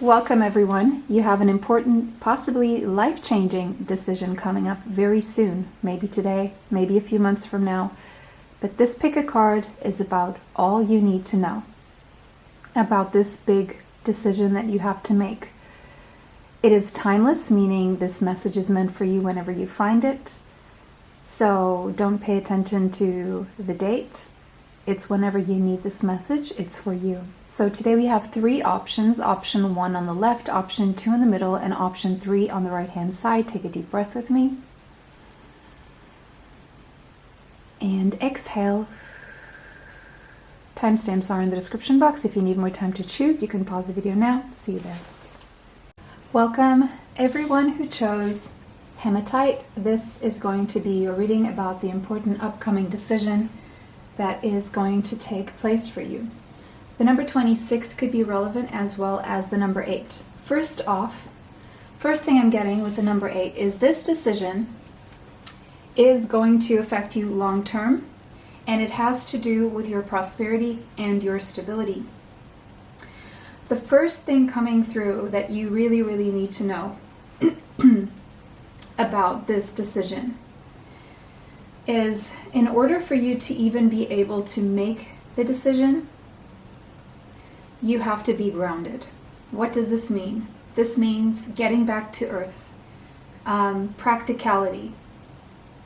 Welcome everyone. You have an important, possibly life-changing decision coming up very soon. Maybe today, maybe a few months from now. But this pick a card is about all you need to know about this big decision that you have to make. It is timeless, meaning this message is meant for you whenever you find it. So don't pay attention to the date. It's whenever you need this message, it's for you. So today we have three options. Option 1 on the left, option 2 in the middle, and option 3 on the right hand side. Take a deep breath with me. And exhale. Timestamps are in the description box. If you need more time to choose, you can pause the video now. See you there. Welcome everyone who chose Hematite. This is going to be your reading about the important upcoming decision that is going to take place for you. The number 26 could be relevant as well as the number 8. First thing I'm getting with the number 8 is this decision is going to affect you long term, and it has to do with your prosperity and your stability. The first thing coming through that you really need to know about this decision is, in order for you to even be able to make the decision, you have to be grounded. What does this mean? This means getting back to earth, practicality,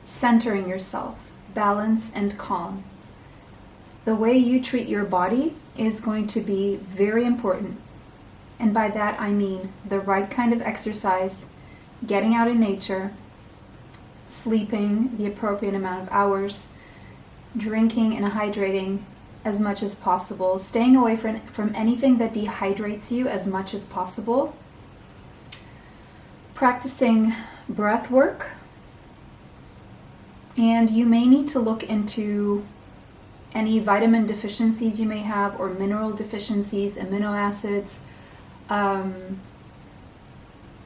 centering yourself, balance and calm. The way you treat your body is going to be very important. And by that I mean the right kind of exercise, getting out in nature, sleeping the appropriate amount of hours, drinking and hydrating as much as possible, staying away from anything that dehydrates you as much as possible, practicing breath work, and you may need to look into any vitamin deficiencies you may have, or mineral deficiencies, amino acids,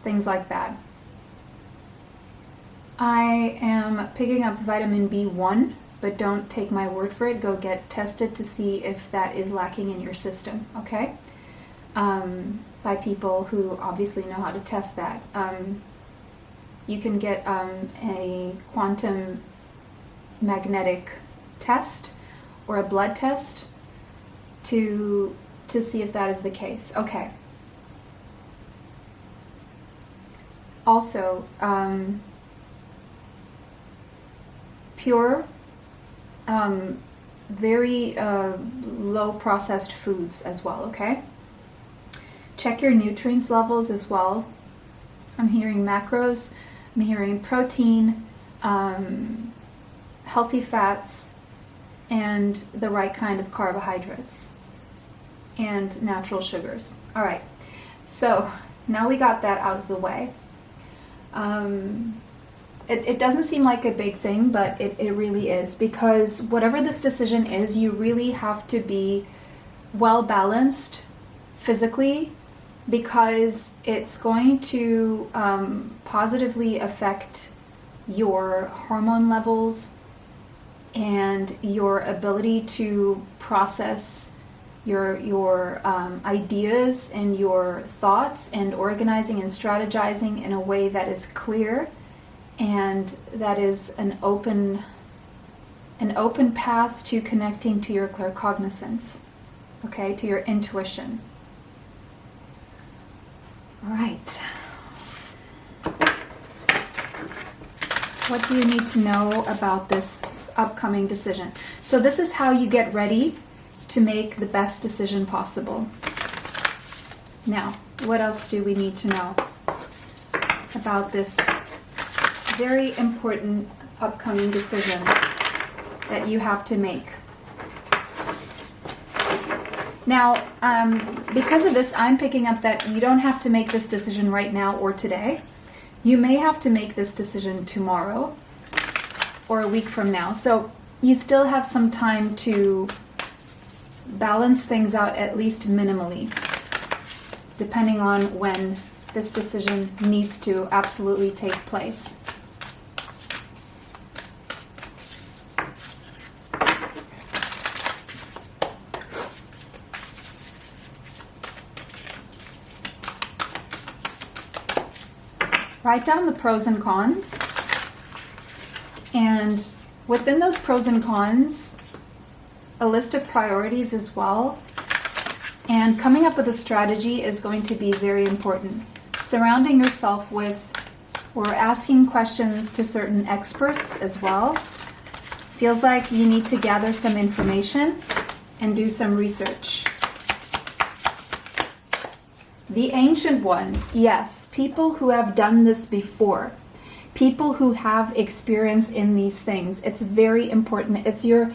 things like that. I am picking up vitamin B1, but don't take my word for it. Go get tested to see if that is lacking in your system, okay? By people who obviously know how to test that. You can get a quantum magnetic test or a blood test to see if that is the case. Okay. Also, pure, very low processed foods as well, okay? Check your nutrients levels as well. I'm hearing macros, I'm hearing protein, healthy fats, and the right kind of carbohydrates, and natural sugars. All right, so now we got that out of the way. It doesn't seem like a big thing, but it really is, because whatever this decision is, you really have to be well balanced physically, because it's going to positively affect your hormone levels and your ability to process your ideas and your thoughts, and organizing and strategizing in a way that is clear and that is an open path to connecting to your claircognizance, okay, to your intuition. All right. What do you need to know about this upcoming decision? So this is how you get ready to make the best decision possible. Now, what else do we need to know about this very important upcoming decision that you have to make? Now, because of this, I'm picking up that you don't have to make this decision right now or today. You may have to make this decision tomorrow or a week from now. So you still have some time to balance things out, at least minimally, depending on when this decision needs to absolutely take place. Write down the pros and cons. And within those pros and cons, a list of priorities as well. And coming up with a strategy is going to be very important. Surrounding yourself with or asking questions to certain experts as well. Feels like you need to gather some information and do some research. The ancient ones, yes, people who have done this before. People who have experience in these things. It's very important. It's your,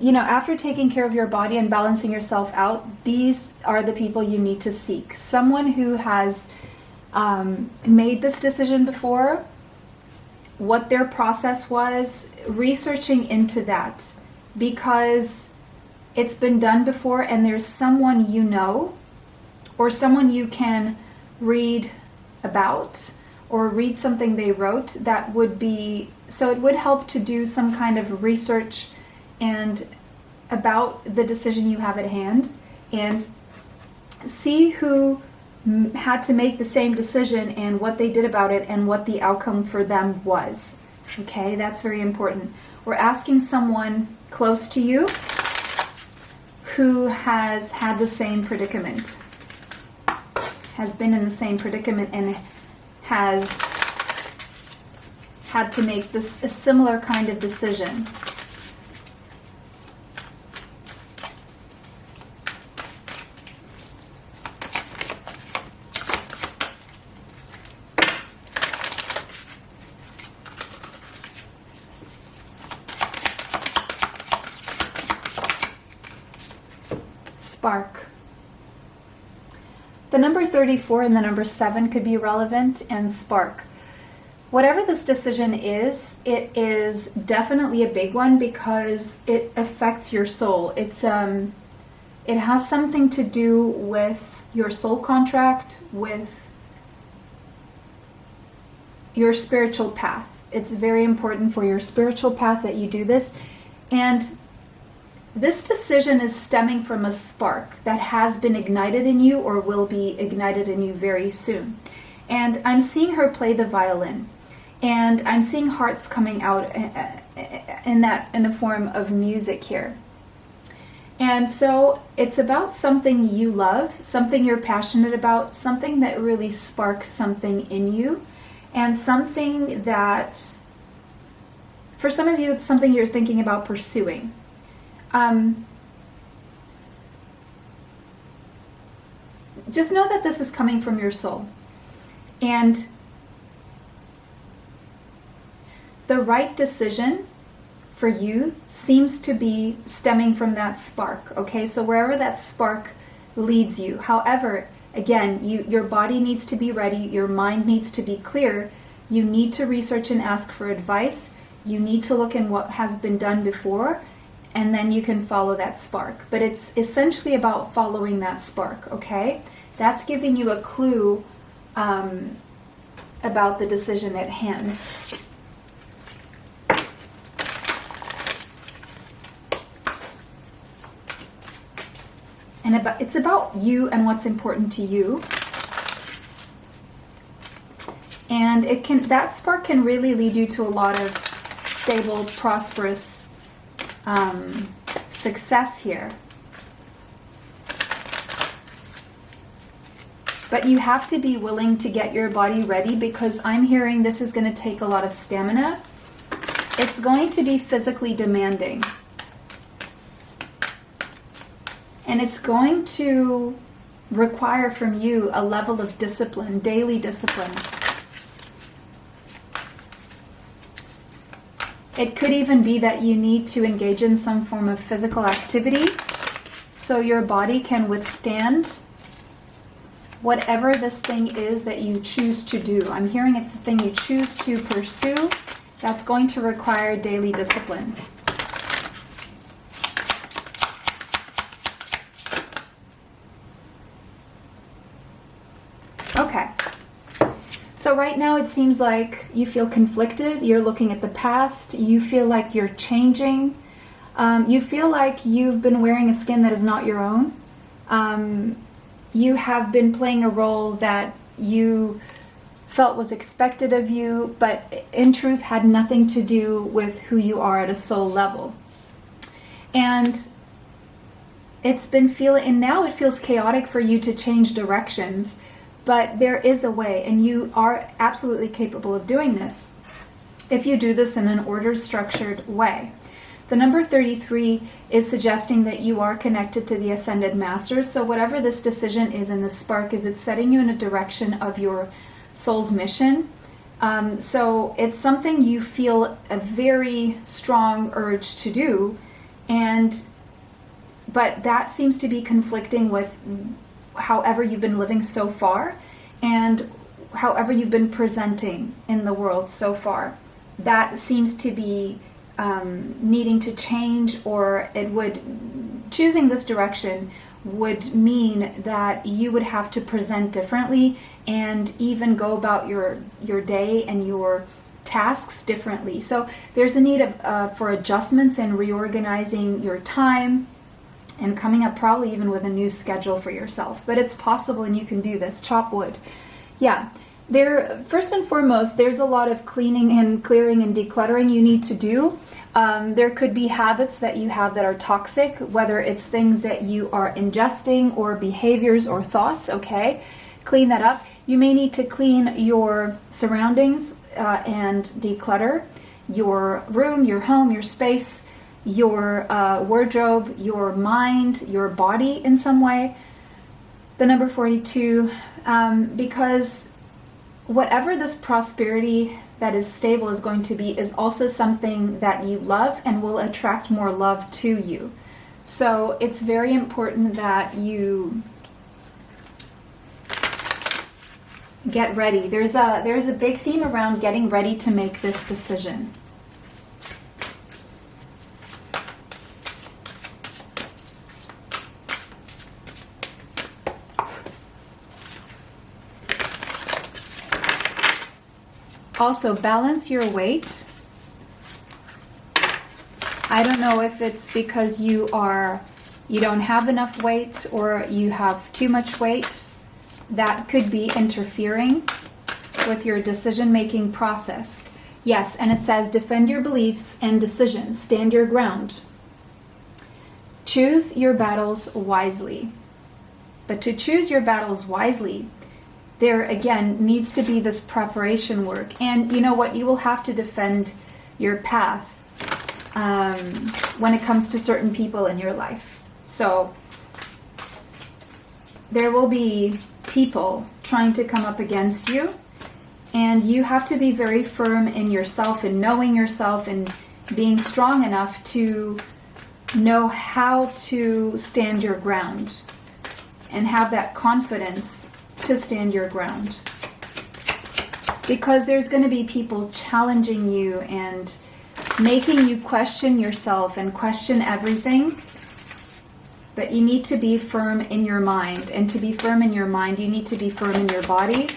after taking care of your body and balancing yourself out, these are the people you need to seek. Someone who has made this decision before, what their process was, researching into that, because it's been done before and there's someone you know or someone you can read about or read something they wrote that would be, so it would help to do some kind of research and about the decision you have at hand and see who had to make the same decision and what they did about it and what the outcome for them was. Okay, that's very important. We're asking someone close to you who has had the same predicament, has been in the same predicament and has had to make a similar kind of decision. Spark. The number 34 and the number 7 could be relevant, and spark. Whatever this decision is, it is definitely a big one because it affects your soul. It has something to do with your soul contract, with your spiritual path. It's very important for your spiritual path that you do this. And this decision is stemming from a spark that has been ignited in you or will be ignited in you very soon. And I'm seeing her play the violin. And I'm seeing hearts coming out in a form of music here. And so it's about something you love, something you're passionate about, something that really sparks something in you, and something that, for some of you, it's something you're thinking about pursuing. Just know that this is coming from your soul. And the right decision for you seems to be stemming from that spark, okay? So wherever that spark leads you. However, again, your body needs to be ready, your mind needs to be clear, you need to research and ask for advice, you need to look in what has been done before, and then you can follow that spark. But it's essentially about following that spark, okay? That's giving you a clue about the decision at hand. And it's about you and what's important to you. And that spark can really lead you to a lot of stable, prosperous success here. But you have to be willing to get your body ready, because I'm hearing this is going to take a lot of stamina. It's going to be physically demanding. And it's going to require from you a level of discipline, daily discipline. It could even be that you need to engage in some form of physical activity so your body can withstand whatever this thing is that you choose to do. I'm hearing it's the thing you choose to pursue that's going to require daily discipline. Okay. So right now it seems like you feel conflicted, you're looking at the past, you feel like you're changing, you feel like you've been wearing a skin that is not your own. You have been playing a role that you felt was expected of you, but in truth had nothing to do with who you are at a soul level. And it's been feeling, and now it feels chaotic for you to change directions, but there is a way, and you are absolutely capable of doing this if you do this in an ordered, structured way. The number 33 is suggesting that you are connected to the Ascended Masters. So whatever this decision is and this spark is, it's setting you in a direction of your soul's mission. So it's something you feel a very strong urge to do, but that seems to be conflicting with however you've been living so far and however you've been presenting in the world so far. That seems to be needing to change, or choosing this direction would mean that you would have to present differently and even go about your day and your tasks differently. So there's a need for adjustments and reorganizing your time and coming up probably even with a new schedule for yourself. But it's possible, and you can do this. Chop wood. Yeah. First and foremost, there's a lot of cleaning and clearing and decluttering you need to do. There could be habits that you have that are toxic, whether it's things that you are ingesting or behaviors or thoughts. Okay, clean that up. You may need to clean your surroundings and declutter your room, your home, your space, your wardrobe, your mind, your body in some way. The number 42, because whatever this prosperity that is stable is going to be is also something that you love and will attract more love to you. So it's very important that you get ready. There's a big theme around getting ready to make this decision. Also, balance your weight. I don't know if it's because you don't have enough weight or you have too much weight. That could be interfering with your decision-making process. Yes, and it says defend your beliefs and decisions. Stand your ground. Choose your battles wisely. But to choose your battles wisely, there again needs to be this preparation work. And you know what? You will have to defend your path when it comes to certain people in your life. So there will be people trying to come up against you, and you have to be very firm in yourself and knowing yourself and being strong enough to know how to stand your ground and have that confidence to stand your ground, because there's going to be people challenging you and making you question yourself and question everything. But you need to be firm in your mind, and to be firm in your mind you need to be firm in your body.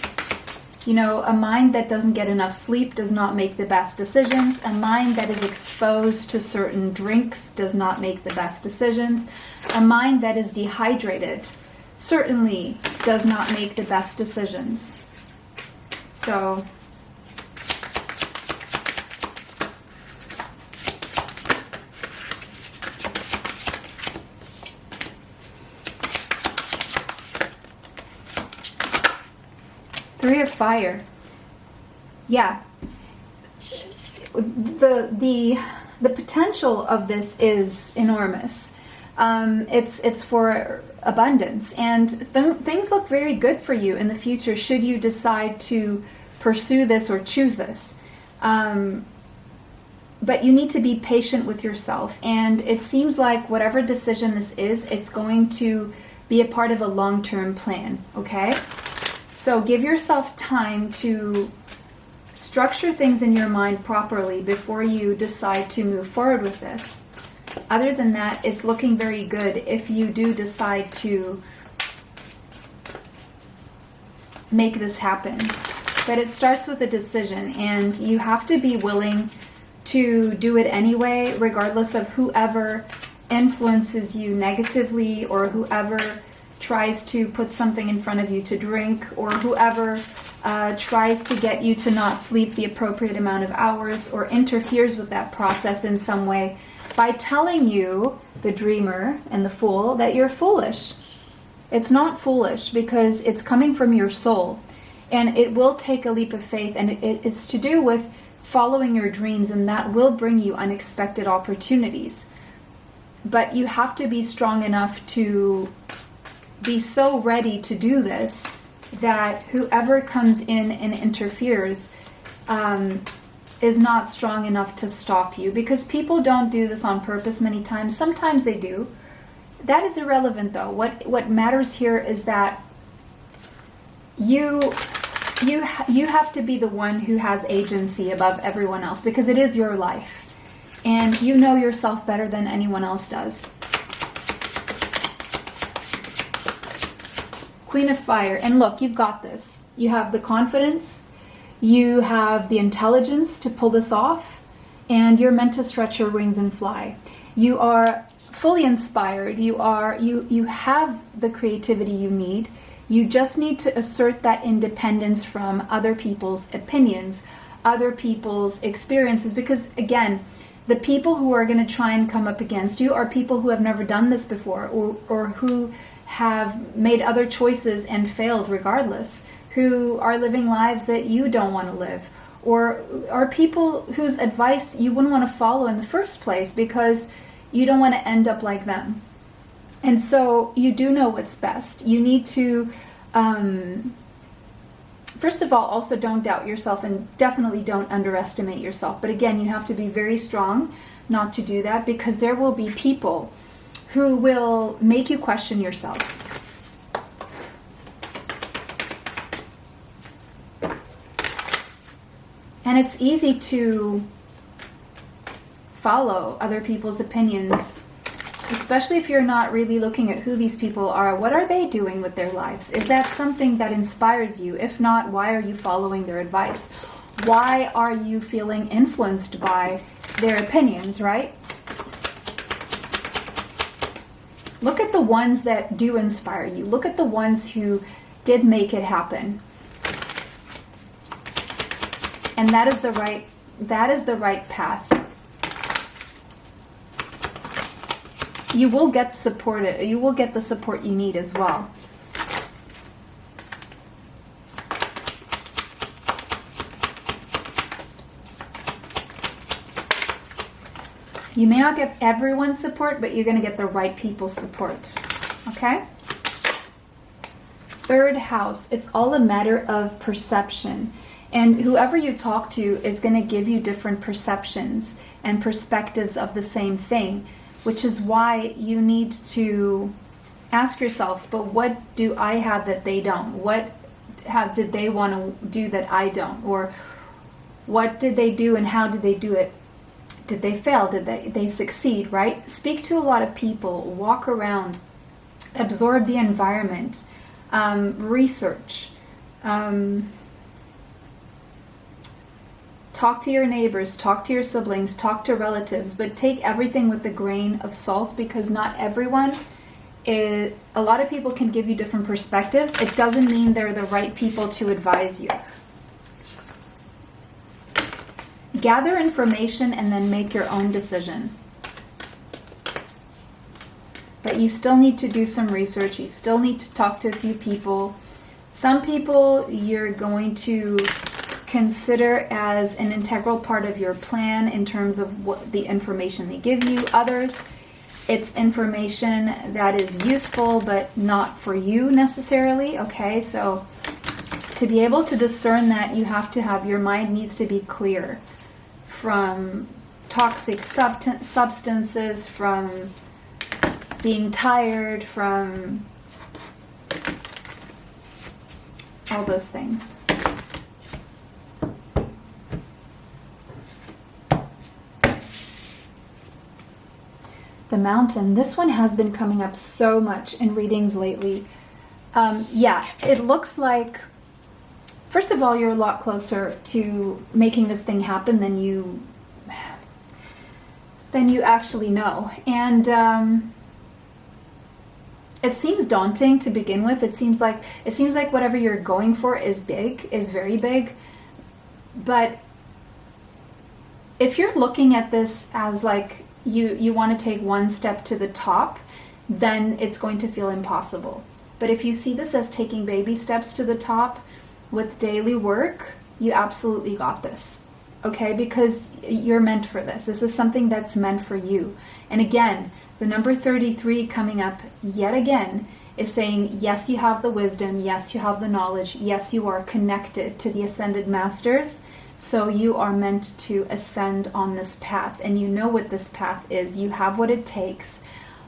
You know, a mind that doesn't get enough sleep does not make the best decisions. A mind that is exposed to certain drinks does not make the best decisions. A mind that is dehydrated certainly does not make the best decisions. So Three of Fire. Yeah. The potential of this is enormous. It's for abundance, and things look very good for you in the future should you decide to pursue this or choose this. But you need to be patient with yourself, and it seems like whatever decision this is, it's going to be a part of a long-term plan, okay? So give yourself time to structure things in your mind properly before you decide to move forward with this. Other than that, it's looking very good if you do decide to make this happen. But it starts with a decision, and you have to be willing to do it anyway, regardless of whoever influences you negatively, or whoever tries to put something in front of you to drink, or whoever tries to get you to not sleep the appropriate amount of hours, or interferes with that process in some way by telling you, the dreamer and the fool, that you're foolish. It's not foolish because it's coming from your soul, and it will take a leap of faith, and it's to do with following your dreams, and that will bring you unexpected opportunities. But you have to be strong enough to be so ready to do this that whoever comes in and interferes is not strong enough to stop you, because people don't do this on purpose many times. Sometimes they do. That is irrelevant, though. What matters here is that you have to be the one who has agency above everyone else, because it is your life, and you know yourself better than anyone else does. Queen of Fire. And look, you've got this. You have the confidence, you have the intelligence to pull this off, and you're meant to stretch your wings and fly. You are fully inspired. You have the creativity you need. You just need to assert that independence from other people's opinions, other people's experiences, because again, the people who are going to try and come up against you are people who have never done this before, or who have made other choices and failed regardless, who are living lives that you don't want to live, or are people whose advice you wouldn't want to follow in the first place because you don't want to end up like them. And so you do know what's best. You need to, first of all, also don't doubt yourself, and definitely don't underestimate yourself. But again, you have to be very strong not to do that, because there will be people who will make you question yourself. And it's easy to follow other people's opinions, especially if you're not really looking at who these people are. What are they doing with their lives? Is that something that inspires you? If not, why are you following their advice? Why are you feeling influenced by their opinions, right? Look at the ones that do inspire you. Look at the ones who did make it happen. And that is the right path. You will get supported. You will get the support you need as well. You may not get everyone's support, but you're going to get the right people's support. Okay? Third house, it's all a matter of perception. And whoever you talk to is going to give you different perceptions and perspectives of the same thing, which is why you need to ask yourself, but what do I have that they don't? How did they want to do that I don't? Or what did they do and how did they do it? Did they fail? Did they succeed, right? Speak to a lot of people, walk around, absorb the environment, research, talk to your neighbors, talk to your siblings, talk to relatives, but take everything with a grain of salt, because not everyone is, a lot of people can give you different perspectives. It doesn't mean they're the right people to advise you. Gather information and then make your own decision. But you still need to do some research. You still need to talk to a few people. Some people you're going to consider as an integral part of your plan in terms of what the information they give you. Others, it's information that is useful but not for you necessarily. Okay, so to be able to discern that, you have to have, your mind needs to be clear from toxic substances, from being tired, from all those things. The Mountain. This one has been coming up so much in readings lately. Yeah, it looks like, first of all, you're a lot closer to making this thing happen than you actually know. And it seems daunting to begin with. It seems like whatever you're going for is big, is very big. But if you're looking at this as like you want to take one step to the top, then it's going to feel impossible. But if you see this as taking baby steps to the top with daily work, you absolutely got this. Okay, because you're meant for this. This is something that's meant for you. And again, the number 33 coming up yet again is saying, yes, you have the wisdom. Yes, you have the knowledge. Yes, you are connected to the ascended masters. So you are meant to ascend on this path. And you know what this path is. You have what it takes.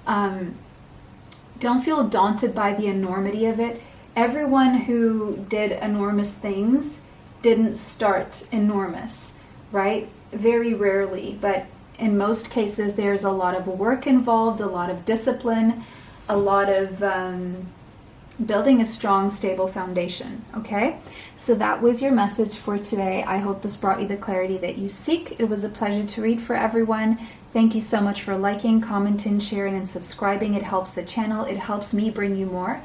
Don't feel daunted by the enormity of it. Everyone who did enormous things didn't start enormous, right? Very rarely, but in most cases there's a lot of work involved, a lot of discipline, a lot of building a strong, stable foundation, okay? So that was your message for today. I hope this brought you the clarity that you seek. It was a pleasure to read for everyone. Thank you so much for liking, commenting, sharing, and subscribing. It helps the channel. It helps me bring you more.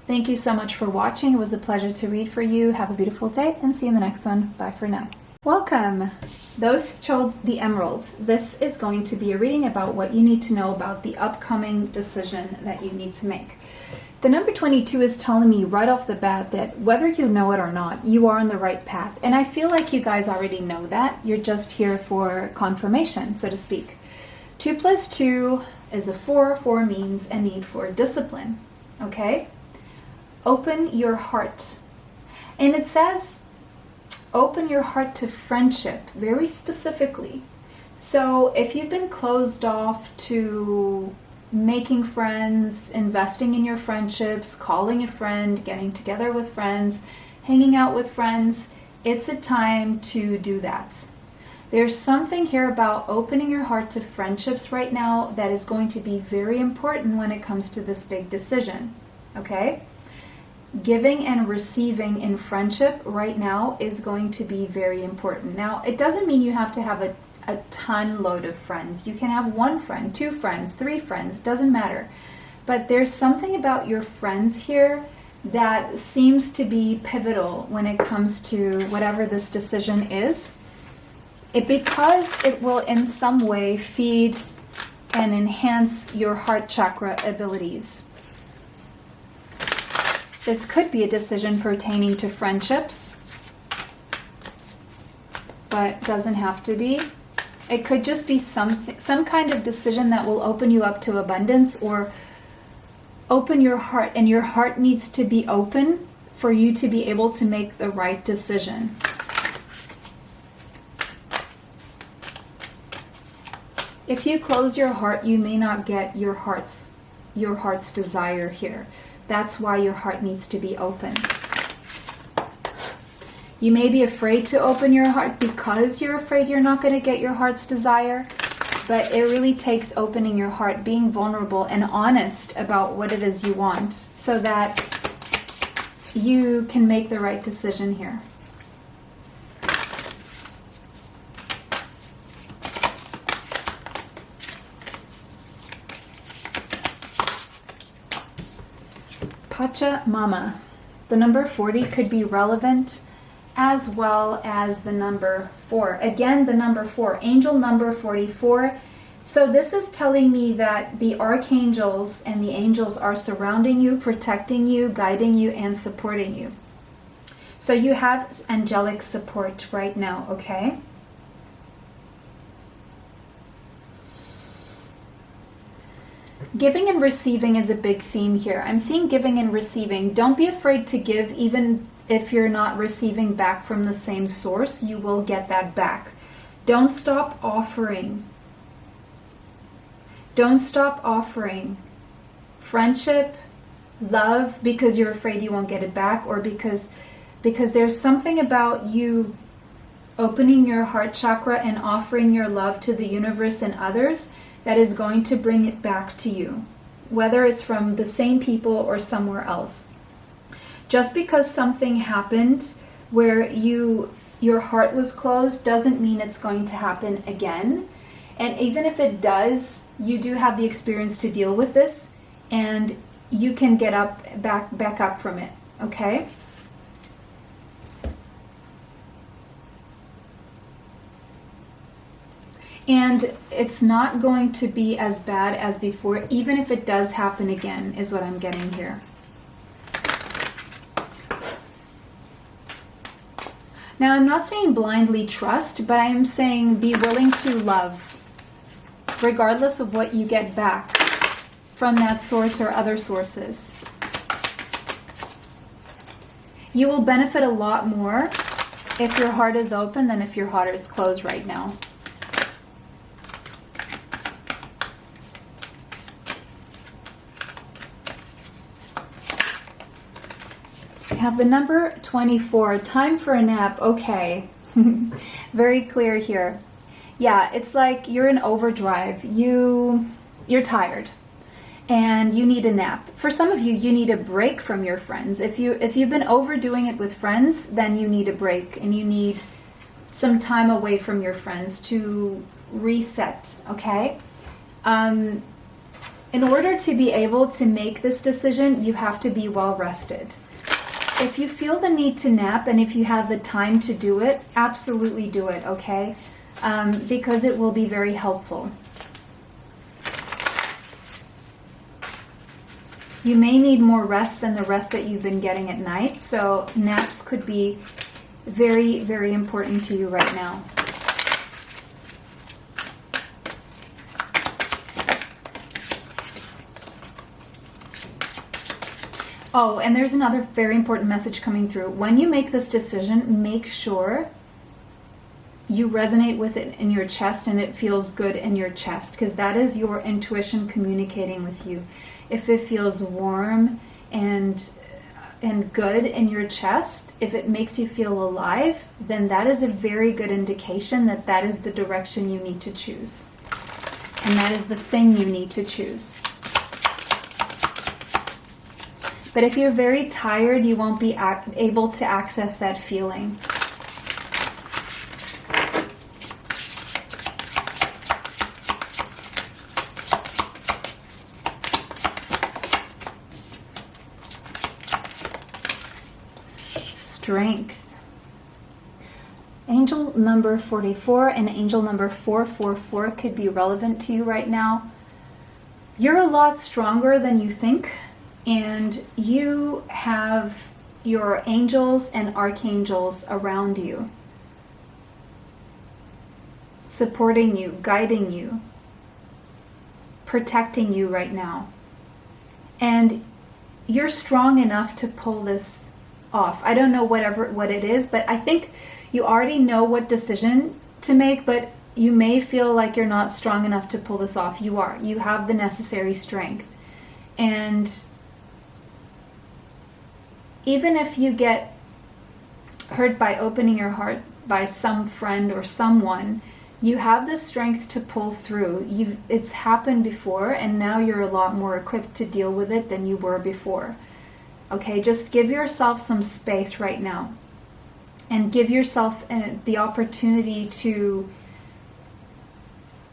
Thank you so much for watching. It was a pleasure to read for you. Have a beautiful day and see you in the next one. Bye for now. Welcome. Those who chose the Emerald, this is going to be a reading about what you need to know about the upcoming decision that you need to make. The number 22 is telling me right off the bat that whether you know it or not, you are on the right path. And I feel like you guys already know that. You're just here for confirmation, so to speak. 2 + 2 is a 4. 4 means a need for discipline. Okay? Open your heart. And it says, open your heart to friendship, very specifically. So if you've been closed off to making friends, investing in your friendships, calling a friend, getting together with friends, hanging out with friends, it's a time to do that. There's something here about opening your heart to friendships right now that is going to be very important when it comes to this big decision, okay? Giving and receiving in friendship right now is going to be very important. Now, it doesn't mean you have to have a ton load of friends. You can have 1 friend, 2 friends, 3 friends, doesn't matter. But there's something about your friends here that seems to be pivotal when it comes to whatever this decision is. Because it will in some way feed and enhance your heart chakra abilities. This could be a decision pertaining to friendships, but doesn't have to be. It could just be some kind of decision that will open you up to abundance or open your heart, and your heart needs to be open for you to be able to make the right decision. If you close your heart, you may not get your heart's desire here. That's why your heart needs to be open. You may be afraid to open your heart because you're afraid you're not going to get your heart's desire, but it really takes opening your heart, being vulnerable and honest about what it is you want so that you can make the right decision here. Pachamama. The number 40 could be relevant, as well as the number 4. Again, the number 4, angel number 44. So this is telling me that the archangels and the angels are surrounding you, protecting you, guiding you, and supporting you. So you have angelic support right now, okay? Giving and receiving is a big theme here. I'm seeing giving and receiving. Don't be afraid to give, even if you're not receiving back from the same source. You will get that back. Don't stop offering. Don't stop offering friendship, love, because you're afraid you won't get it back, or because there's something about you opening your heart chakra and offering your love to the universe and others that is going to bring it back to you, whether it's from the same people or somewhere else. Just because something happened where your heart was closed doesn't mean it's going to happen again. And even if it does, you do have the experience to deal with this, and you can get up, back up from it, okay? And it's not going to be as bad as before, even if it does happen again, is what I'm getting here. Now, I'm not saying blindly trust, but I am saying be willing to love, regardless of what you get back from that source or other sources. You will benefit a lot more if your heart is open than if your heart is closed right now. We have the number 24, time for a nap. Okay, very clear here. Yeah, it's like you're in overdrive. You're tired and you need a nap. For some of you, you need a break from your friends. If you've been overdoing it with friends, then you need a break and you need some time away from your friends to reset, okay? In order to be able to make this decision, you have to be well rested. If you feel the need to nap and if you have the time to do it, absolutely do it, okay? Because it will be very helpful. You may need more rest than the rest that you've been getting at night, so naps could be very, very important to you right now. Oh, and there's another very important message coming through. When you make this decision, make sure you resonate with it in your chest and it feels good in your chest, because that is your intuition communicating with you. If it feels warm and good in your chest, if it makes you feel alive, then that is a very good indication that that is the direction you need to choose. And that is the thing you need to choose. But if you're very tired, you won't be able to access that feeling. Strength. Angel number 44 and angel number 444 could be relevant to you right now. You're a lot stronger than you think. And you have your angels and archangels around you, supporting you, guiding you, protecting you right now. And you're strong enough to pull this off. I don't know what it is, but I think you already know what decision to make, but you may feel like you're not strong enough to pull this off. You are. You have the necessary strength. And even if you get hurt by opening your heart by some friend or someone, you have the strength to pull through. It's happened before, and now you're a lot more equipped to deal with it than you were before. Okay, just give yourself some space right now. And give yourself the opportunity to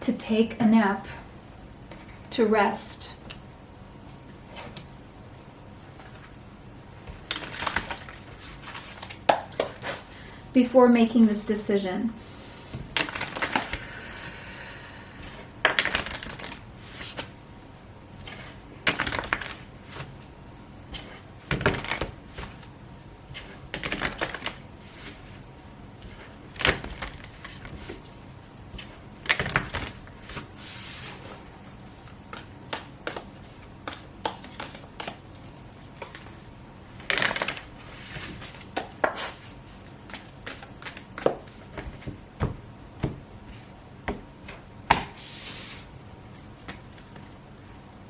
take a nap, to rest. Before making this decision.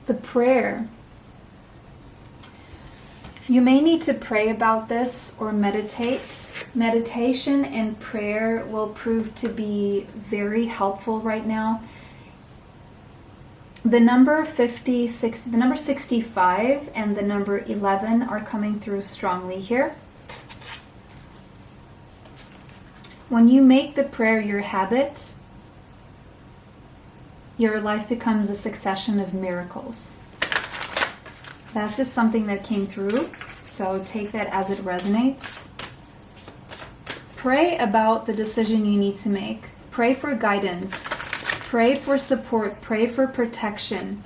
The prayer. You may need to pray about this or meditate. Meditation and prayer will prove to be very helpful right now. The number 56, the number 65 and the number 11 are coming through strongly here. When you make the prayer your habit, your life becomes a succession of miracles. That's just something that came through. So take that as it resonates. Pray about the decision you need to make. Pray for guidance. Pray for support. Pray for protection.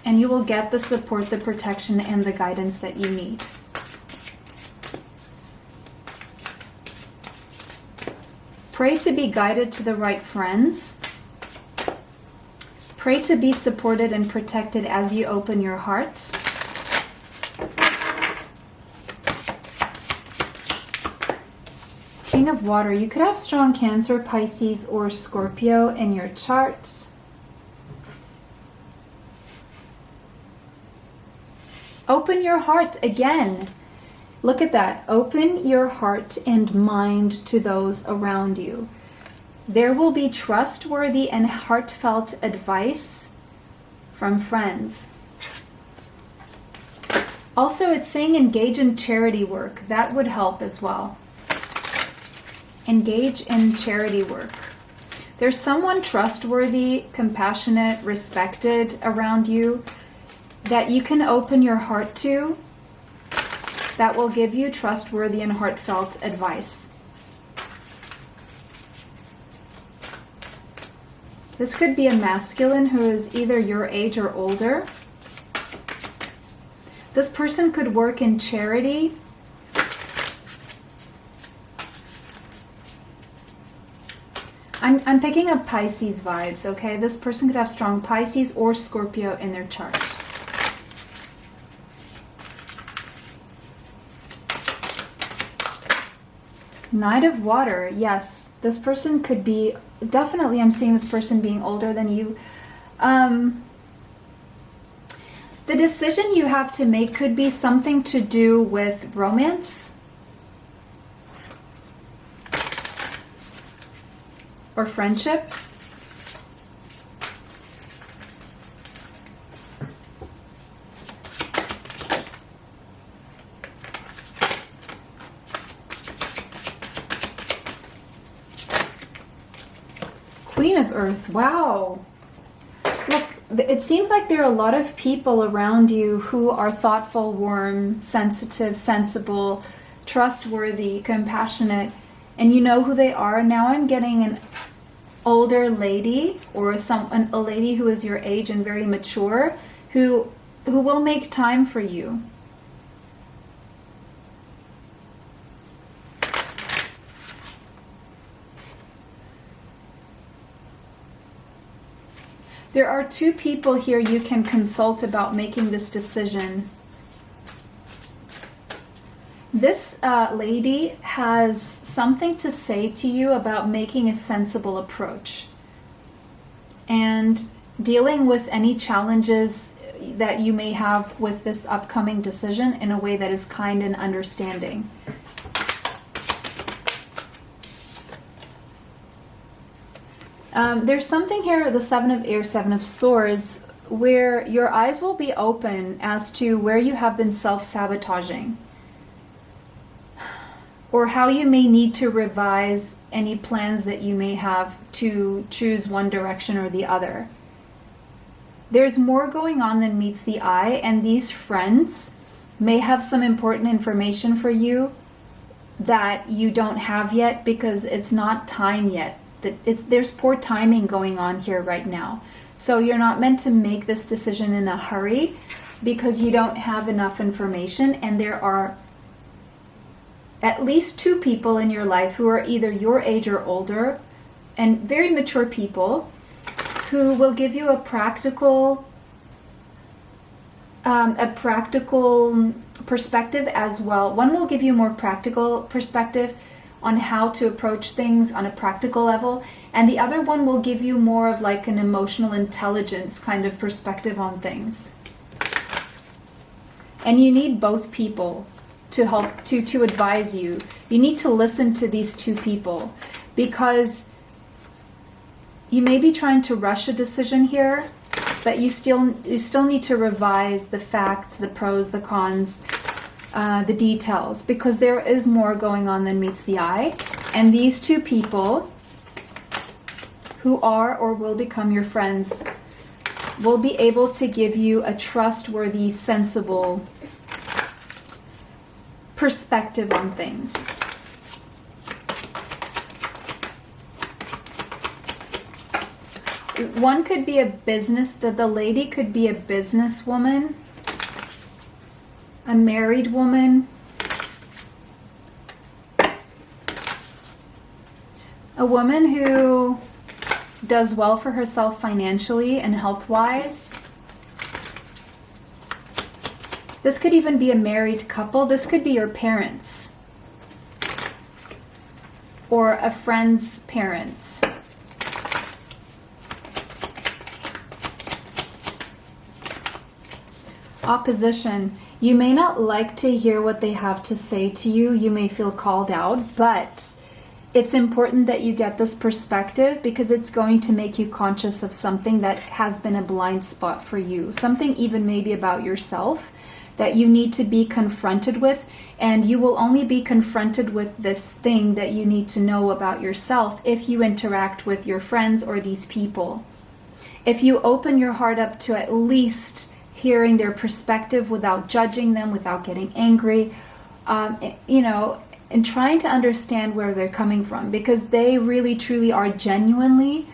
And you will get the support, the protection, and the guidance that you need. Pray to be guided to the right friends. Pray to be supported and protected as you open your heart. King of Water. You could have strong Cancer, Pisces, or Scorpio in your chart. Open your heart again. Look at that. Open your heart and mind to those around you. There will be trustworthy and heartfelt advice from friends. Also, it's saying engage in charity work. That would help as well. Engage in charity work. There's someone trustworthy, compassionate, respected around you that you can open your heart to, that will give you trustworthy and heartfelt advice. This could be a masculine who is either your age or older. This person could work in charity. I'm picking up Pisces vibes, okay? This person could have strong Pisces or Scorpio in their chart. Knight of Water, yes. This person could be, definitely I'm seeing this person being older than you. The decision you have to make could be something to do with romance. Or friendship. Queen of Earth, wow. Look, it seems like there are a lot of people around you who are thoughtful, warm, sensitive, sensible, trustworthy, compassionate, and you know who they are. Now I'm getting an older lady or a lady who is your age and very mature who will make time for you. There are two people here you can consult about making this decision. This lady has something to say to you about making a sensible approach and dealing with any challenges that you may have with this upcoming decision in a way that is kind and understanding. There's something here, the Seven of Air, Seven of Swords, where your eyes will be open as to where you have been self-sabotaging or how you may need to revise any plans that you may have to choose one direction or the other. There's more going on than meets the eye, and these friends may have some important information for you that you don't have yet because it's not time yet. There's poor timing going on here right now. So you're not meant to make this decision in a hurry because you don't have enough information, and there are at least two people in your life who are either your age or older and very mature people who will give you a practical perspective as well. One will give you a more practical perspective on how to approach things on a practical level, and the other one will give you more of like an emotional intelligence kind of perspective on things. And you need both people to help to advise you. You need to listen to these two people because you may be trying to rush a decision here, but you still need to revise the facts, the pros, the cons, the details, because there is more going on than meets the eye. And these two people who are or will become your friends, will be able to give you a trustworthy, sensible perspective on things. One could be a business, the lady could be a businesswoman, a married woman, a woman who does well for herself financially and health-wise. This could even be a married couple. This could be your parents or a friend's parents. Opposition. You may not like to hear what they have to say to you. You may feel called out, but it's important that you get this perspective because it's going to make you conscious of something that has been a blind spot for you. Something even maybe about yourself that you need to be confronted with, and you will only be confronted with this thing that you need to know about yourself if you interact with your friends or these people. If you open your heart up to at least hearing their perspective without judging them, without getting angry, you know, and trying to understand where they're coming from, because they really truly are genuinely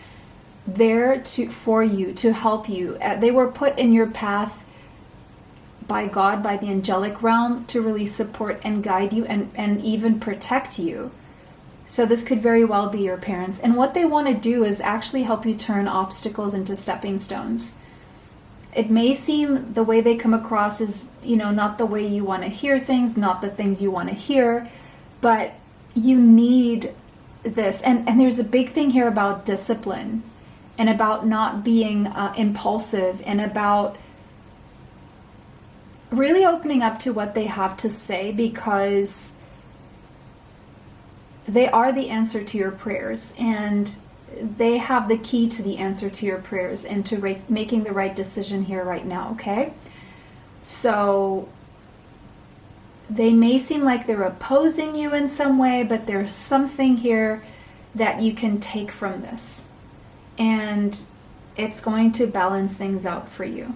there for you, to help you. They were put in your path by God, by the angelic realm, to really support and guide you and even protect you. So this could very well be your parents. And what they want to do is actually help you turn obstacles into stepping stones. It may seem the way they come across is, you know, not the way you want to hear things, not the things you want to hear, but you need this. And there's a big thing here about discipline and about not being impulsive, and about really opening up to what they have to say, because they are the answer to your prayers, and they have the key to the answer to your prayers and to making the right decision here right now, okay? So they may seem like they're opposing you in some way, but there's something here that you can take from this, and it's going to balance things out for you.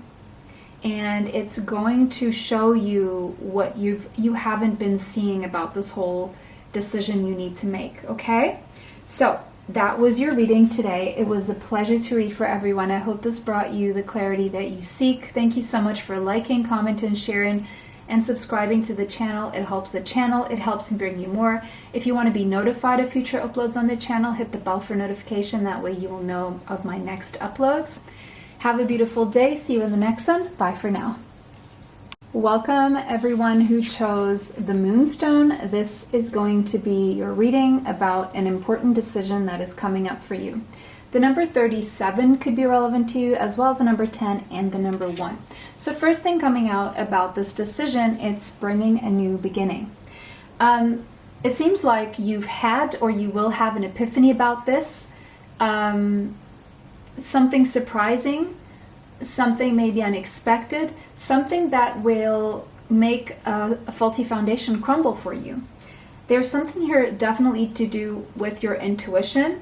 And it's going to show you what you haven't been seeing about this whole decision you need to make, okay? So that was your reading today. It was a pleasure to read for everyone. I hope this brought you the clarity that you seek. Thank you so much for liking, commenting, sharing, and subscribing to the channel. It helps the channel. It helps me bring you more. If you want to be notified of future uploads on the channel, hit the bell for notification. That way you will know of my next uploads. Have a beautiful day. See you in the next one. Bye for now. Welcome everyone who chose the Moonstone. This is going to be your reading about an important decision that is coming up for you. The number 37 could be relevant to you, as well as the number 10 and the number 1. So first thing coming out about this decision, it's bringing a new beginning. It seems like you've had or you will have an epiphany about this. Something surprising, something maybe unexpected, something that will make a faulty foundation crumble for you. There's something here definitely to do with your intuition,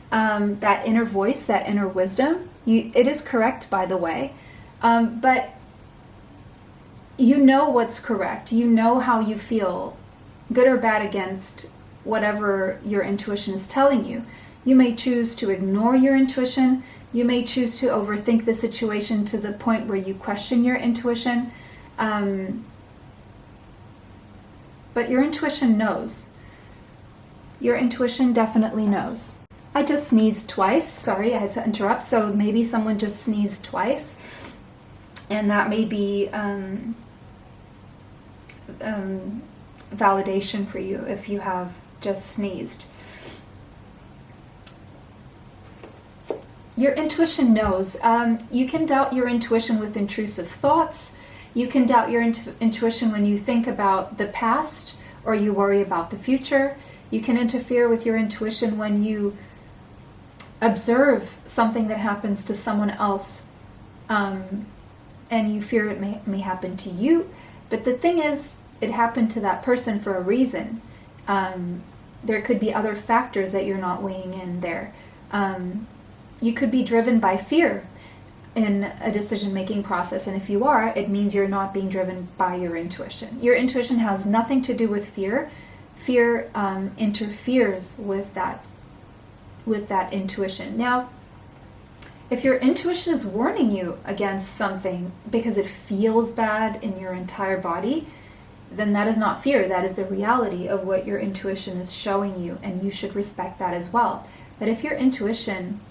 that inner voice, that inner wisdom. It is correct, by the way, but you know what's correct. You know how you feel, good or bad, against whatever your intuition is telling you. You may choose to ignore your intuition. You may choose to overthink the situation to the point where you question your intuition. But your intuition knows. Your intuition definitely knows. I just sneezed twice. Sorry, I had to interrupt. So maybe someone just sneezed twice. And that may be validation for you if you have just sneezed. Your intuition knows. You can doubt your intuition with intrusive thoughts. You can doubt your intuition when you think about the past or you worry about the future. You can interfere with your intuition when you observe something that happens to someone else and you fear it may happen to you. But the thing is, it happened to that person for a reason. There could be other factors that you're not weighing in there. You could be driven by fear. in a decision-making process. And if you are, it means you're not being driven by your intuition. Your intuition has nothing to do with fear. Fear interferes with that intuition. Now, if your intuition is warning you against something because it feels bad in your entire body, then that is not fear. That is the reality of what your intuition is showing you, and you should respect that as well. But if your intuition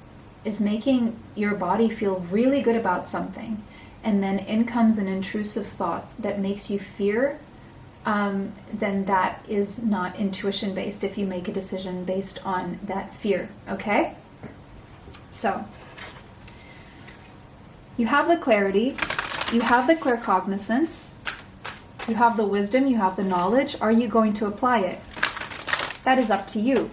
is making your body feel really good about something, and then in comes an intrusive thought that makes you fear, then that is not intuition based if you make a decision based on that fear, okay? So, you have the clarity, you have the clear cognizance, you have the wisdom, you have the knowledge. Are you going to apply it? That is up to you.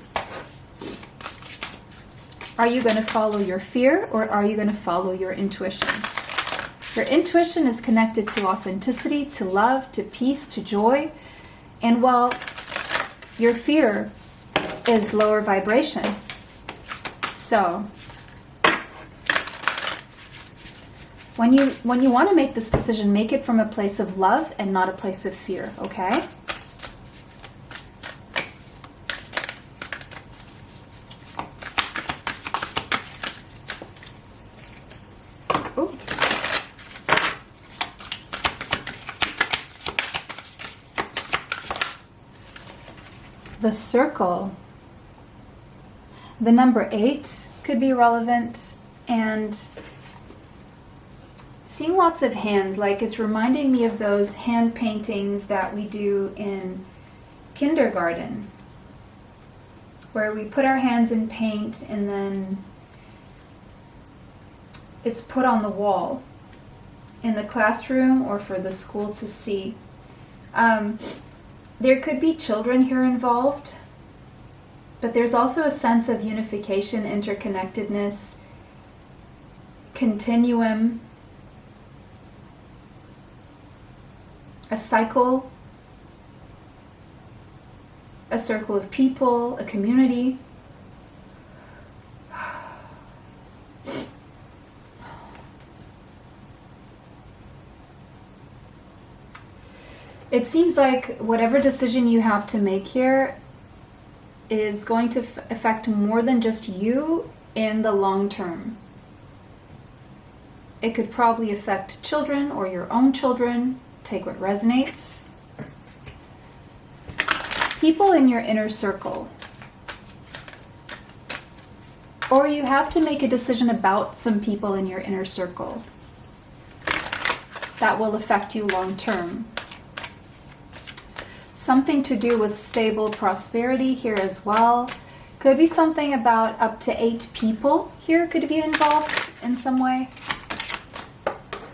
Are you going to follow your fear, or are you going to follow your intuition? Your intuition is connected to authenticity, to love, to peace, to joy. And while your fear is lower vibration, so when you want to make this decision, make it from a place of love and not a place of fear, okay? Ooh. The circle, the number 8 could be relevant, and seeing lots of hands, like it's reminding me of those hand paintings that we do in kindergarten, where we put our hands in paint and then it's put on the wall in the classroom or for the school to see. There could be children here involved, but there's also a sense of unification, interconnectedness, continuum, a cycle, a circle of people, a community. It seems like whatever decision you have to make here is going to affect more than just you in the long term. It could probably affect children or your own children. Take what resonates. People in your inner circle. Or you have to make a decision about some people in your inner circle that will affect you long term. Something to do with stable prosperity here as well. Could be something about up to 8 people here could be involved in some way.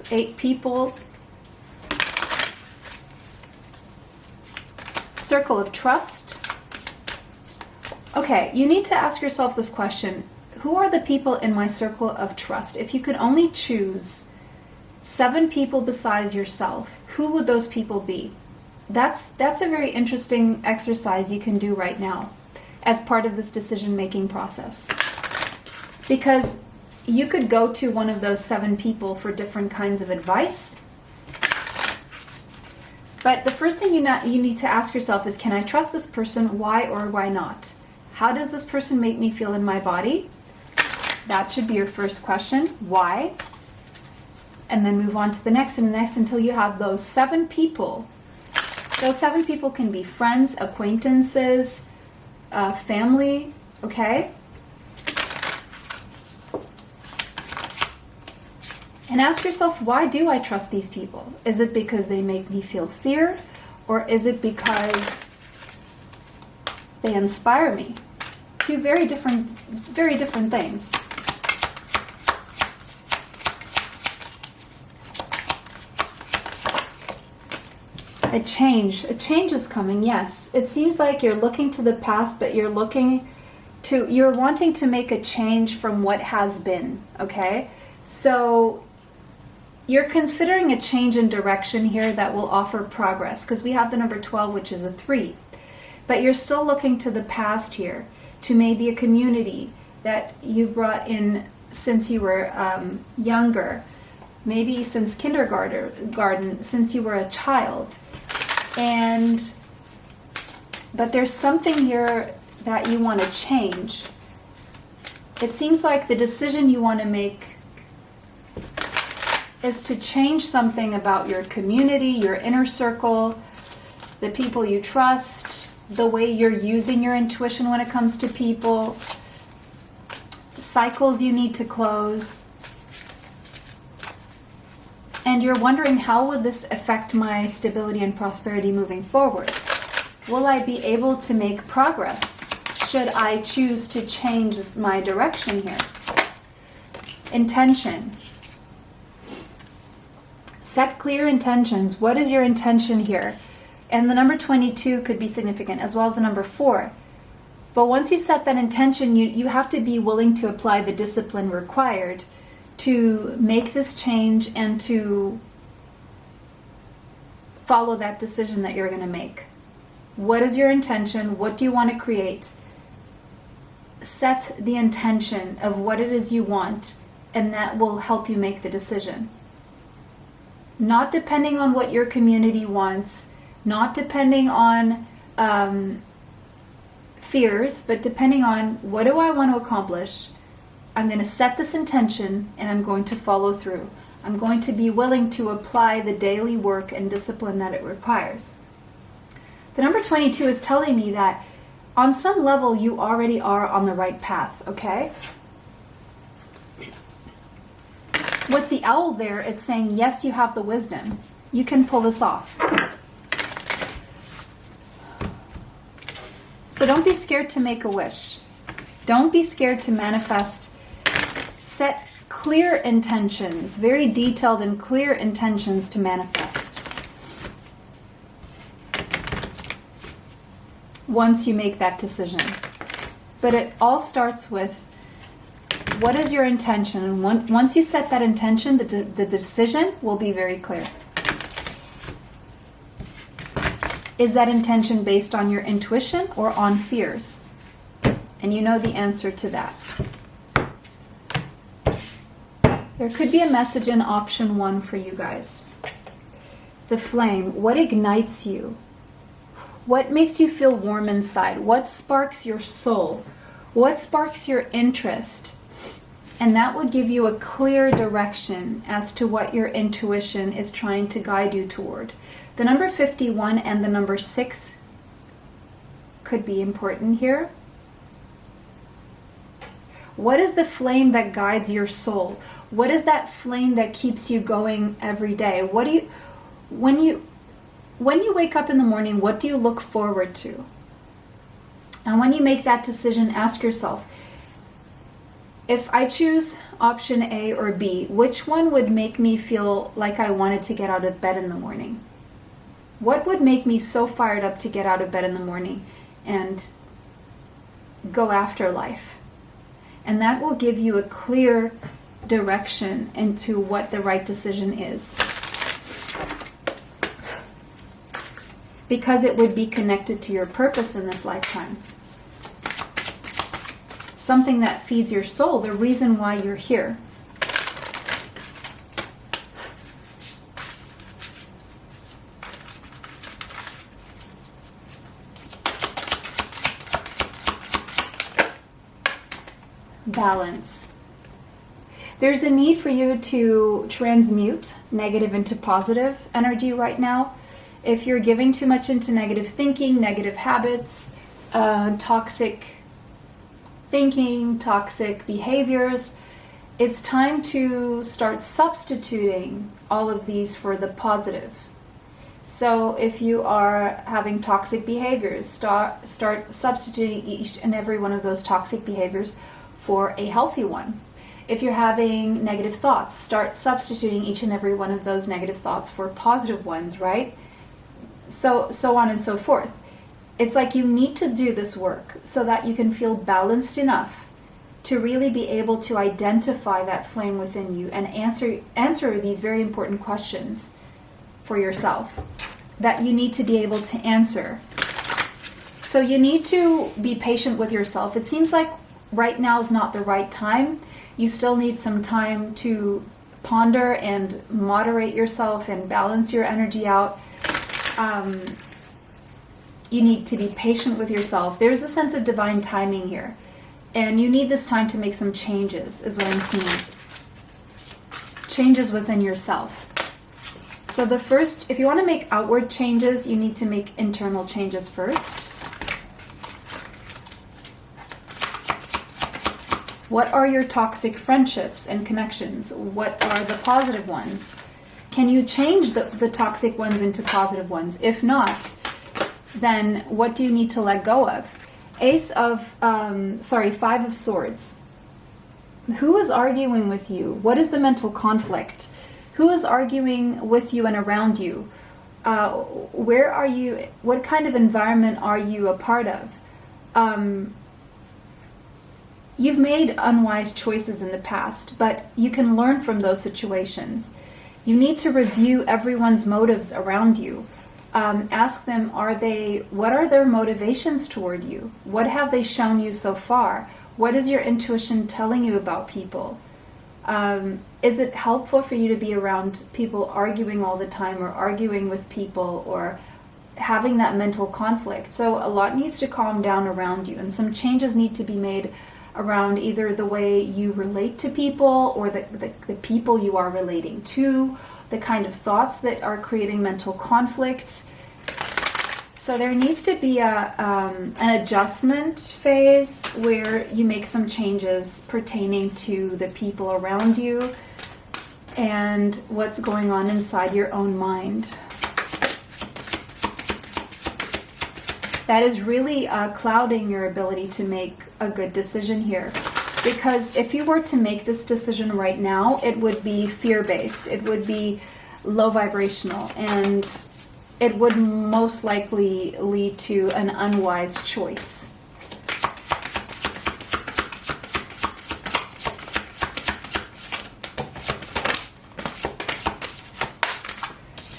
8 people. Circle of trust. Okay, you need to ask yourself this question. Who are the people in my circle of trust? If you could only choose 7 people besides yourself, who would those people be? That's a very interesting exercise you can do right now as part of this decision-making process. Because you could go to one of those 7 people for different kinds of advice. But the first thing you need to ask yourself is, can I trust this person? Why or why not? How does this person make me feel in my body? That should be your first question. Why? And then move on to the next and the next until you have those 7 people. Those 7 people can be friends, acquaintances, family, okay? And ask yourself, why do I trust these people? Is it because they make me feel fear? Or is it because they inspire me? 2 very different things. A change is coming, yes. It seems like you're looking to the past, but you're wanting to make a change from what has been, okay? So you're considering a change in direction here that will offer progress, because we have the number 12, which is a 3. But you're still looking to the past here, to maybe a community that you brought in since you were younger, maybe since kindergarten, since you were a child. But there's something here that you want to change. It seems like the decision you want to make is to change something about your community, your inner circle, the people you trust, the way you're using your intuition when it comes to people, cycles you need to close. And you're wondering, how will this affect my stability and prosperity moving forward? Will I be able to make progress should I choose to change my direction here? Intention. Set clear intentions. What is your intention here? And the number 22 could be significant, as well as the number 4. But once you set that intention, you have to be willing to apply the discipline required to make this change and to follow that decision that you're going to make. What is your intention? What do you want to create? Set the intention of what it is you want, and that will help you make the decision. Not depending on what your community wants, not depending on fears, but depending on, what do I want to accomplish? I'm going to set this intention and I'm going to follow through. I'm going to be willing to apply the daily work and discipline that it requires. The number 22 is telling me that on some level you already are on the right path, okay? With the owl there, it's saying, yes, you have the wisdom. You can pull this off. So don't be scared to make a wish. Don't be scared to manifest. Set clear intentions, very detailed and clear intentions to manifest. Once you make that decision. But it all starts with, what is your intention? And once you set that intention, the decision will be very clear. Is that intention based on your intuition or on fears? And you know the answer to that. There could be a message in option 1 for you guys. The flame. What ignites you? What makes you feel warm inside? What sparks your soul? What sparks your interest? And that will give you a clear direction as to what your intuition is trying to guide you toward. The number 51 and the number 6 could be important here. What is the flame that guides your soul? What is that flame that keeps you going every day? What do you, when you wake up in the morning, what do you look forward to? And when you make that decision, ask yourself, if I choose option A or B, which one would make me feel like I wanted to get out of bed in the morning? What would make me so fired up to get out of bed in the morning and go after life? And that will give you a clear direction into what the right decision is. Because it would be connected to your purpose in this lifetime. Something that feeds your soul, the reason why you're here. Balance. There's a need for you to transmute negative into positive energy right now. If you're giving too much into negative thinking, negative habits, toxic thinking, toxic behaviors, it's time to start substituting all of these for the positive. So if you are having toxic behaviors, start substituting each and every one of those toxic behaviors for a healthy one. If you're having negative thoughts, start substituting each and every one of those negative thoughts for positive ones, right? So on and so forth. It's like you need to do this work so that you can feel balanced enough to really be able to identify that flame within you and answer these very important questions for yourself that you need to be able to answer. So you need to be patient with yourself. It seems like right now is not the right time. You still need some time to ponder and moderate yourself and balance your energy out. You need to be patient with yourself. There's a sense of divine timing here. And you need this time to make some changes, is what I'm seeing. Changes within yourself. So the first, if you want to make outward changes, you need to make internal changes first. What are your toxic friendships and connections? What are the positive ones? Can you change the toxic ones into positive ones? If not, then what do you need to let go of? Five of Swords. Who is arguing with you? What is the mental conflict? Who is arguing with you and around you? Where are you? What kind of environment are you a part of? You've made unwise choices in the past, but you can learn from those situations. You need to review everyone's motives around you. Ask them, what are their motivations toward you? What have they shown you so far? What is your intuition telling you about people? Is it helpful for you to be around people arguing all the time, or arguing with people, or having that mental conflict? So a lot needs to calm down around you, and some changes need to be made around either the way you relate to people, or the people you are relating to, the kind of thoughts that are creating mental conflict. So there needs to be an adjustment phase where you make some changes pertaining to the people around you and what's going on inside your own mind. That is really clouding your ability to make a good decision here. Because if you were to make this decision right now, it would be fear-based. It would be low vibrational, and it would most likely lead to an unwise choice.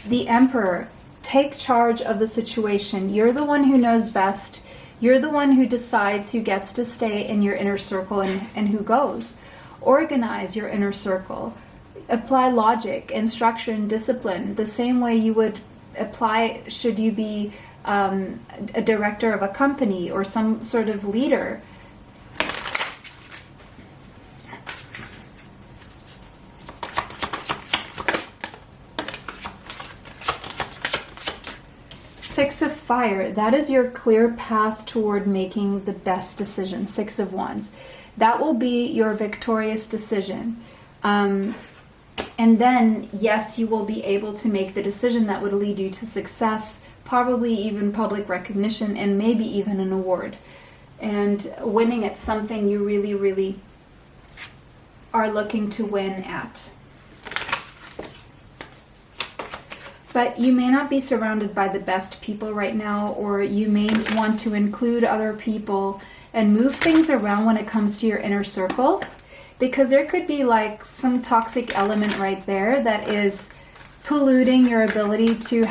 The Emperor. Take charge of the situation. You're the one who knows best. You're the one who decides who gets to stay in your inner circle and who goes. Organize your inner circle. Apply logic and structure and discipline the same way you would apply should you be a director of a company or some sort of leader. Six of Fire, that is your clear path toward making the best decision. Six of Wands. That will be your victorious decision. And then, yes, you will be able to make the decision that would lead you to success, probably even public recognition, and maybe even an award. And winning at something you really, really are looking to win at. But you may not be surrounded by the best people right now, or you may want to include other people and move things around when it comes to your inner circle, because there could be like some toxic element right there that is polluting your ability to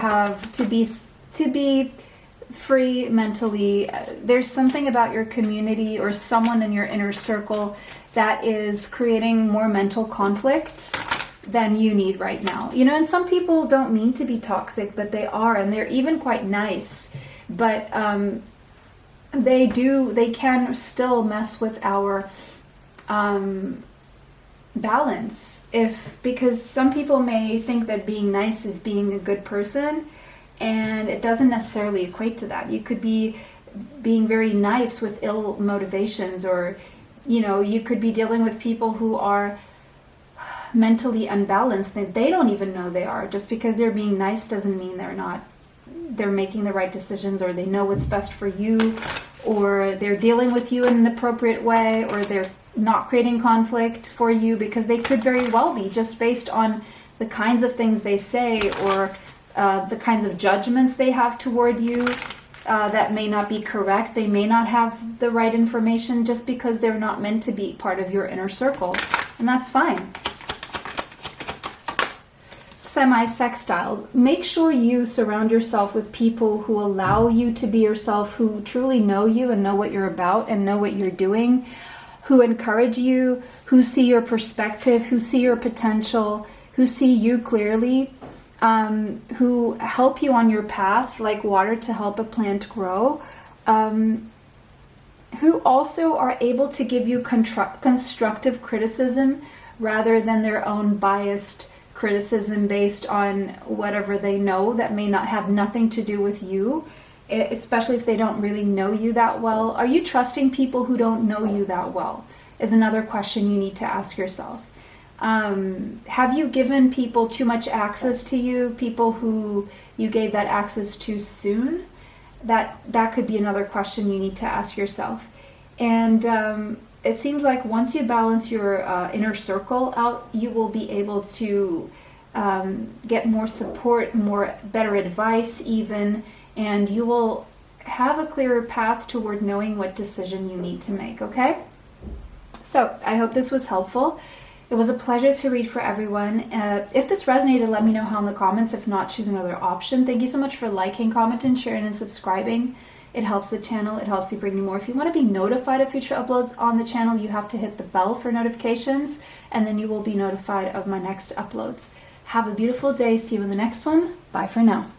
be free mentally. There's something about your community or someone in your inner circle that is creating more mental conflict than you need right now. You know, and some people don't mean to be toxic, but they are, and they're even quite nice. But they can still mess with our balance, because some people may think that being nice is being a good person, and it doesn't necessarily equate to that. You could be being very nice with ill motivations, or you know, you could be dealing with people who are mentally unbalanced that they don't even know they are. Just because they're being nice doesn't mean they're making the right decisions, or they know what's best for you, or they're dealing with you in an appropriate way, or they're not creating conflict for you, because they could very well be, just based on the kinds of things they say, or the kinds of judgments they have toward you that may not be correct. They may not have the right information, just because they're not meant to be part of your inner circle, and that's fine. Semi-sextile. Make sure you surround yourself with people who allow you to be yourself, who truly know you and know what you're about and know what you're doing. who encourage you, who see your perspective, who see your potential, who see you clearly, who help you on your path like water to help a plant grow, who also are able to give you constructive criticism rather than their own biased criticism based on whatever they know that may not have nothing to do with you, especially if they don't really know you that well. Are you trusting people who don't know you that well? Is another question you need to ask yourself. Have you given people too much access to you, people who you gave that access too soon? That could be another question you need to ask yourself. And it seems like once you balance your inner circle out, you will be able to get more support, better advice even, and you will have a clearer path toward knowing what decision you need to make, okay? So I hope this was helpful. It was a pleasure to read for everyone. If this resonated, let me know how in the comments. If not, choose another option. Thank you so much for liking, commenting, sharing, and subscribing. It helps the channel. It helps you bring you more. If you want to be notified of future uploads on the channel, you have to hit the bell for notifications, and then you will be notified of my next uploads. Have a beautiful day. See you in the next one. Bye for now.